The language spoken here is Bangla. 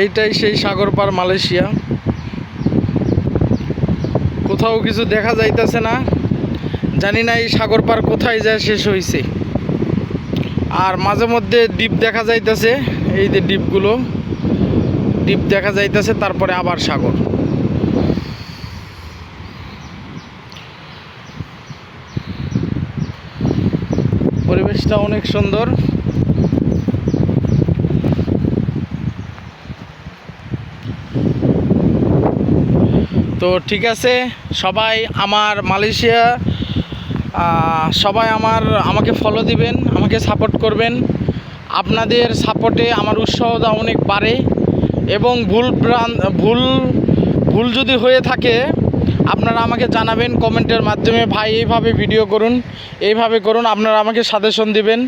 এইটাই সেই সাগর পার মালয়েশিয়া। কোথাও কিছু দেখা যাইতেছে না, জানি না এই সাগর পার কোথায় যায় শেষ হয়েছে। আর মাঝে মধ্যে দ্বীপ দেখা যাইতেছে, এই যে দ্বীপগুলো, দ্বীপ দেখা যাইতেছে, তারপরে আবার সাগর। পরিবেশটা অনেক সুন্দর। তো ঠিক আছে, সবাই আমার মালয়েশিয়া, সবাই আমাকে ফলো দিবেন, আমাকে সাপোর্ট করবেন। আপনাদের সাপোর্টে আমার উৎসাহটা অনেক বাড়ে। এবং ভুল যদি হয়ে থাকে আপনারা আমাকে জানাবেন কমেন্টের মাধ্যমে, ভাই এইভাবে ভিডিও করুন, এইভাবে করুন, আপনারা আমাকে সাজেশন দিবেন।